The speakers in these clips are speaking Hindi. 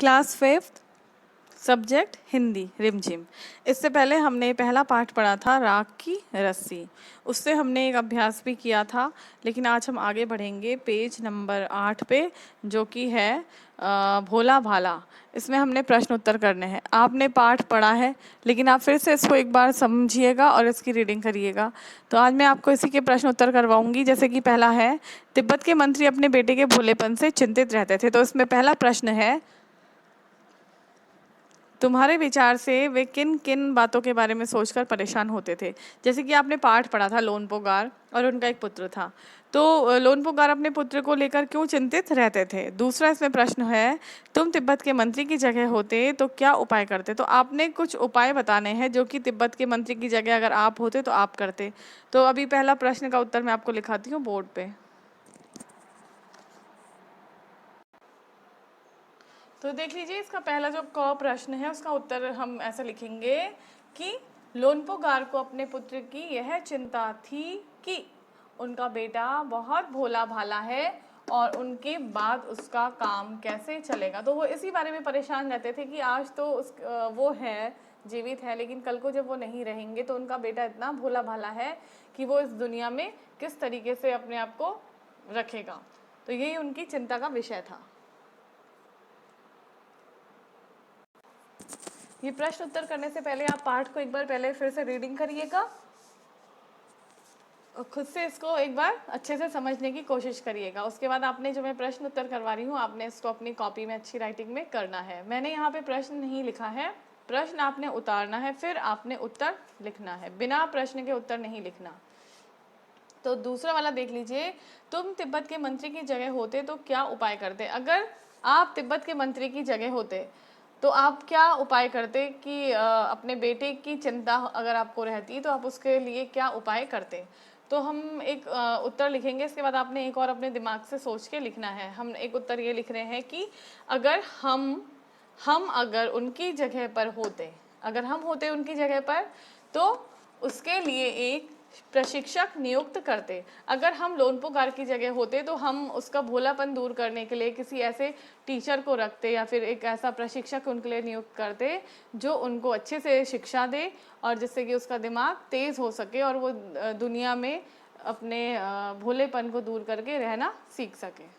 क्लास 5th, सब्जेक्ट हिंदी, रिमझिम। इससे पहले हमने पहला पाठ पढ़ा था राख की रस्सी, उससे हमने एक अभ्यास भी किया था। लेकिन आज हम आगे बढ़ेंगे पेज नंबर 8 पे, जो कि है भोला भाला। इसमें हमने प्रश्न उत्तर करने हैं। आपने पाठ पढ़ा है, लेकिन आप फिर से इसको एक बार समझिएगा और इसकी रीडिंग करिएगा। तो आज मैं आपको इसी के प्रश्न उत्तर करवाऊंगी। जैसे कि पहला है, तिब्बत के मंत्री अपने बेटे के भोलेपन से चिंतित रहते थे। तो इसमें पहला प्रश्न है, तुम्हारे विचार से वे किन किन बातों के बारे में सोचकर परेशान होते थे। जैसे कि आपने पाठ पढ़ा था लोनपोगार और उनका एक पुत्र था। तो लोनपोगार अपने पुत्र को लेकर क्यों चिंतित रहते थे। दूसरा इसमें प्रश्न है, तुम तिब्बत के मंत्री की जगह होते तो क्या उपाय करते। तो आपने कुछ उपाय बताने हैं जो कि तिब्बत के मंत्री की जगह अगर आप होते तो आप करते। तो अभी पहला प्रश्न का उत्तर मैं आपको लिखाती हूँ बोर्ड पे। तो देख लीजिए, इसका पहला जो क प्रश्न है उसका उत्तर हम ऐसा लिखेंगे कि लोनपोगार को अपने पुत्र की यह चिंता थी कि उनका बेटा बहुत भोला भाला है और उनके बाद उसका काम कैसे चलेगा। तो वो इसी बारे में परेशान रहते थे कि आज तो वो है, जीवित है, लेकिन कल को जब वो नहीं रहेंगे तो उनका बेटा इतना भोला भाला है कि वो इस दुनिया में किस तरीके से अपने आप को रखेगा। तो यही उनकी चिंता का विषय था। ये प्रश्न उत्तर करने से पहले आप पाठ को एक बार पहले फिर से रीडिंग करिएगा और खुद से इसको एक बार अच्छे से समझने की कोशिश करिएगा। उसके बाद आपने जो मैं प्रश्न उत्तर करवा रही हूँ, आपने इसको अपनी कॉपी में अच्छी राइटिंग में करना है। मैंने यहाँ पे प्रश्न नहीं लिखा है, प्रश्न आपने उतारना है, फिर आपने उत्तर लिखना है, बिना प्रश्न के उत्तर नहीं लिखना। तो दूसरा वाला देख लीजिए, तुम तिब्बत के मंत्री की जगह होते तो क्या उपाय करते। अगर आप तिब्बत के मंत्री की जगह होते तो आप क्या उपाय करते कि अपने बेटे की चिंता अगर आपको रहती तो आप उसके लिए क्या उपाय करते। तो हम एक उत्तर लिखेंगे, इसके बाद आपने एक और अपने दिमाग से सोच के लिखना है। हम एक उत्तर ये लिख रहे हैं कि अगर हम अगर उनकी जगह पर होते, अगर हम होते उनकी जगह पर तो उसके लिए एक प्रशिक्षक नियुक्त करते। अगर हम लोनपोगार की जगह होते तो हम उसका भोलापन दूर करने के लिए किसी ऐसे टीचर को रखते या फिर एक ऐसा प्रशिक्षक उनके लिए नियुक्त करते जो उनको अच्छे से शिक्षा दे और जिससे कि उसका दिमाग तेज हो सके और वो दुनिया में अपने भोलेपन को दूर करके रहना सीख सके।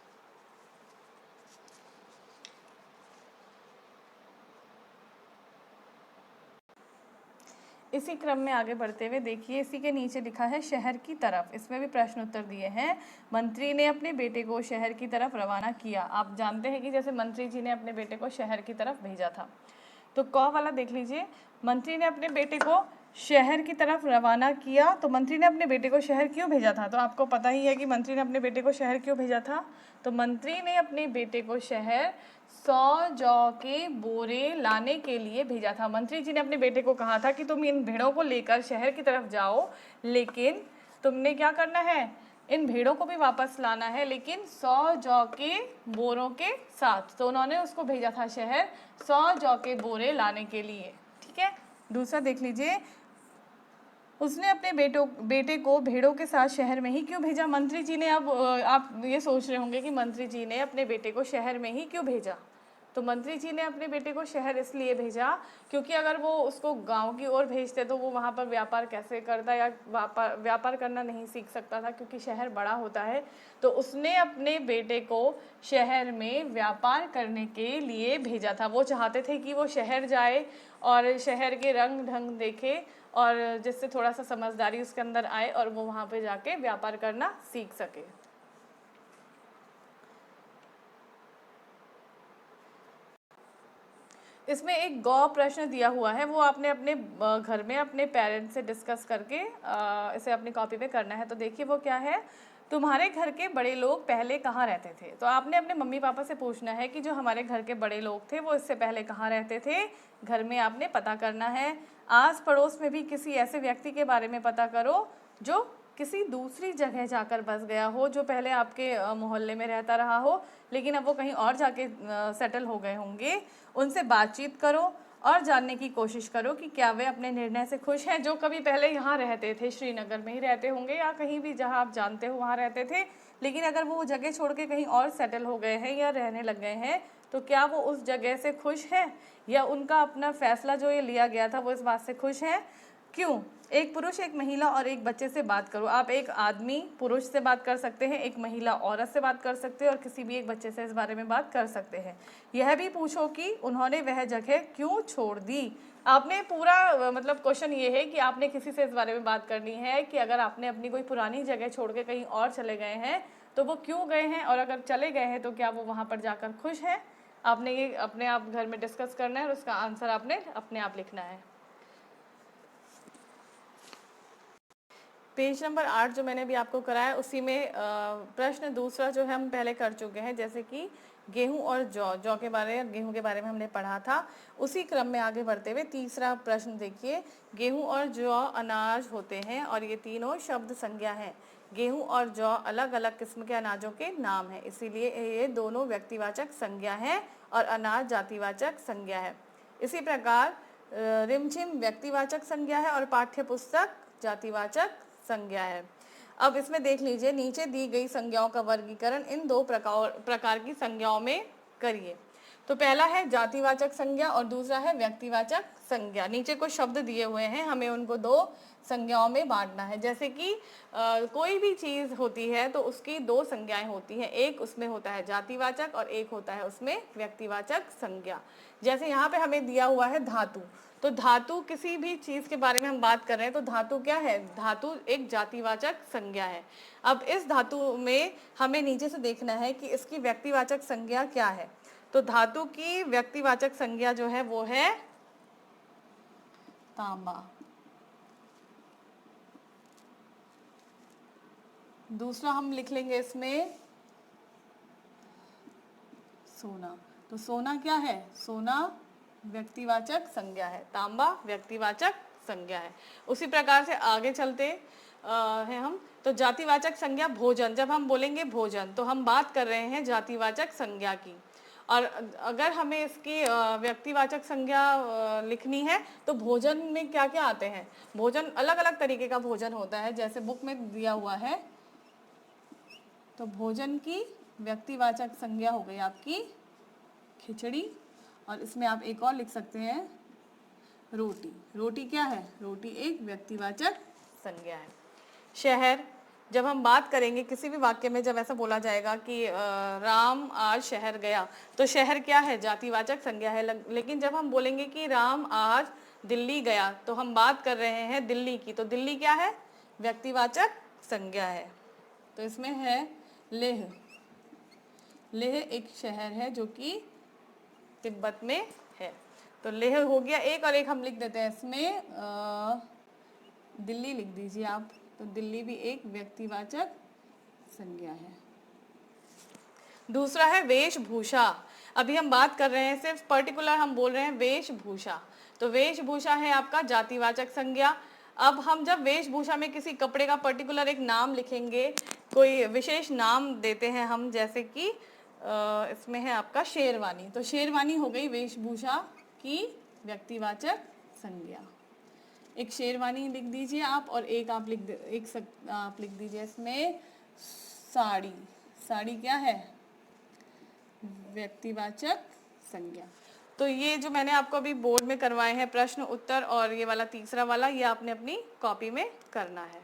इसी क्रम में आगे बढ़ते हुए देखिए, इसी के नीचे लिखा है शहर की तरफ। इसमें भी प्रश्न उत्तर दिए हैं। मंत्री ने अपने बेटे को शहर की तरफ रवाना किया। आप जानते हैं कि जैसे मंत्री जी ने अपने बेटे को शहर की तरफ भेजा था। तो क वाला देख लीजिए, मंत्री ने अपने बेटे को शहर की तरफ रवाना किया। तो मंत्री ने अपने बेटे को शहर क्यों भेजा था। तो आपको पता ही है कि मंत्री ने अपने बेटे को शहर क्यों भेजा था। तो मंत्री ने अपने बेटे को शहर 100 जौ के बोरे लाने के लिए भेजा था। मंत्री जी ने अपने बेटे को कहा था कि तुम इन भेड़ों को लेकर शहर की तरफ जाओ, लेकिन तुमने क्या करना है, इन भेड़ों को भी वापस लाना है, लेकिन 100 जौ के बोरों के साथ। तो उन्होंने उसको भेजा था शहर 100 जौ के बोरे लाने के लिए। ठीक है। दूसरा देख लीजिए, उसने अपने बेटे को भेड़ों के साथ शहर में ही क्यों भेजा। मंत्री जी ने, अब आप ये सोच रहे होंगे कि मंत्री जी ने अपने बेटे को शहर में ही क्यों भेजा। तो मंत्री जी ने अपने बेटे को शहर इसलिए भेजा क्योंकि अगर वो उसको गांव की ओर भेजते तो वो वहाँ पर व्यापार कैसे करता या व्यापार करना नहीं सीख सकता था, क्योंकि शहर बड़ा होता है। तो उसने अपने बेटे को शहर में व्यापार करने के लिए भेजा था। वो चाहते थे कि वो शहर जाए और शहर के रंग ढंग देखे और जिससे थोड़ा सा समझदारी उसके अंदर आए और वो वहाँ पे जाके व्यापार करना सीख सके। इसमें एक गौ प्रश्न दिया हुआ है, वो आपने अपने घर में अपने पेरेंट्स से डिस्कस करके इसे अपनी कॉपी पे करना है। तो देखिए वो क्या है, तुम्हारे घर के बड़े लोग पहले कहाँ रहते थे। तो आपने अपने मम्मी पापा से पूछना है कि जो हमारे घर के बड़े लोग थे वो इससे पहले कहाँ रहते थे। घर में आपने पता करना है। आस पड़ोस में भी किसी ऐसे व्यक्ति के बारे में पता करो जो किसी दूसरी जगह जाकर बस गया हो, जो पहले आपके मोहल्ले में रहता रहा हो लेकिन अब वो कहीं और जाके सेटल हो गए होंगे। उनसे बातचीत करो और जानने की कोशिश करो कि क्या वे अपने निर्णय से खुश हैं। जो कभी पहले यहाँ रहते थे, श्रीनगर में ही रहते होंगे या कहीं भी जहाँ आप जानते हो वहाँ रहते थे, लेकिन अगर वो जगह छोड़ के कहीं और सेटल हो गए हैं या रहने लग गए हैं तो क्या वो उस जगह से खुश है या उनका अपना फैसला जो ये लिया गया था वो इस बात से खुश है? क्यों? एक पुरुष, एक महिला और एक बच्चे से बात करो। आप एक आदमी पुरुष से बात कर सकते हैं, एक महिला औरत से बात कर सकते हैं और किसी भी एक बच्चे से इस बारे में बात कर सकते हैं। यह भी पूछो कि उन्होंने वह जगह क्यों छोड़ दी। आपने पूरा मतलब क्वेश्चन ये है कि आपने किसी से इस बारे में बात करनी है कि अगर आपने अपनी कोई पुरानी जगह छोड़ के कहीं और चले गए हैं तो वो क्यों गए हैं, और अगर चले गए हैं तो क्या वो वहाँ पर जाकर खुश हैं। आपने ये अपने आप घर में डिस्कस करना है और उसका आंसर आपने अपने आप लिखना है। पेज नंबर 8 जो मैंने अभी आपको कराया उसी में प्रश्न दूसरा जो है हम पहले कर चुके हैं, जैसे कि गेहूं और जौ के बारे में, गेहूं के बारे में हमने पढ़ा था। उसी क्रम में आगे बढ़ते हुए तीसरा प्रश्न देखिए, गेहूं और जौ अनाज होते हैं और ये तीनों शब्द संज्ञा हैं। गेहूं और जौ अलग अलग किस्म के अनाजों के नाम हैं, इसीलिए ये दोनों व्यक्तिवाचक संज्ञा हैं और अनाज जातिवाचक संज्ञा है। इसी प्रकार रिमझिम व्यक्तिवाचक संज्ञा है और पाठ्यपुस्तक जातिवाचक संज्ञा है। अब इसमें देख लीजिए, नीचे दी गई संज्ञाओं का वर्गीकरण इन दो प्रकार की संज्ञाओं में करिए। तो पहला है जातिवाचक संज्ञा और दूसरा है व्यक्तिवाचक संज्ञा। नीचे कुछ शब्द दिए हुए हैं, हमें उनको दो संज्ञाओं में बांटना है। जैसे कि कोई भी चीज़ होती है तो उसकी दो संज्ञाएं होती हैं, एक उसमें होता है जातिवाचक और एक होता है उसमें व्यक्तिवाचक संज्ञा। जैसे यहाँ पे हमें दिया हुआ है धातु, तो धातु किसी भी चीज़ के बारे में हम बात कर रहे हैं तो धातु क्या है? धातु एक जातिवाचक संज्ञा है। अब इस धातु में हमें नीचे से देखना है कि इसकी व्यक्तिवाचक संज्ञा क्या है। तो धातु की व्यक्तिवाचक संज्ञा जो है वो है तांबा। दूसरा हम लिख लेंगे इसमें सोना। तो सोना क्या है? सोना व्यक्तिवाचक संज्ञा है, तांबा व्यक्तिवाचक संज्ञा है। उसी प्रकार से आगे चलते हैं हम। तो जातिवाचक संज्ञा भोजन, जब हम बोलेंगे भोजन तो हम बात कर रहे हैं जातिवाचक संज्ञा की। और अगर हमें इसकी व्यक्तिवाचक संज्ञा लिखनी है तो भोजन में क्या क्या आते हैं? भोजन अलग अलग तरीके का भोजन होता है, जैसे बुक में दिया हुआ है। तो भोजन की व्यक्तिवाचक संज्ञा हो गई आपकी खिचड़ी, और इसमें आप एक और लिख सकते हैं रोटी। रोटी क्या है? रोटी एक व्यक्तिवाचक संज्ञा है। शहर, जब हम बात करेंगे किसी भी वाक्य में, जब ऐसा बोला जाएगा कि राम आज शहर गया, तो शहर क्या है? जातिवाचक संज्ञा है। लेकिन जब हम बोलेंगे कि राम आज दिल्ली गया तो हम बात कर रहे हैं दिल्ली की, तो दिल्ली क्या है? व्यक्तिवाचक संज्ञा है। तो इसमें है लेह। लेह एक शहर है जो कि तिब्बत में है। तो लेह हो गया एक, और एक हम लिख देते हैं इसमें दिल्ली लिख दीजिए आप। तो दिल्ली भी एक व्यक्तिवाचक संज्ञा है। दूसरा है वेशभूषा। अभी हम बात कर रहे हैं सिर्फ पर्टिकुलर, हम बोल रहे हैं वेशभूषा। तो वेशभूषा है आपका जातिवाचक संज्ञा। अब हम जब वेशभूषा में किसी कपड़े का पर्टिकुलर एक नाम लिखेंगे, कोई विशेष नाम देते हैं हम, जैसे कि इसमें है आपका शेरवानी। तो शेरवानी हो गई वेशभूषा की व्यक्तिवाचक संज्ञा। एक शेरवानी लिख दीजिए आप, और एक आप लिख दीजिए इसमें साड़ी। साड़ी क्या है? व्यक्तिवाचक संज्ञा। तो ये जो मैंने आपको अभी बोर्ड में करवाए हैं प्रश्न उत्तर और ये वाला तीसरा वाला, ये आपने अपनी कॉपी में करना है।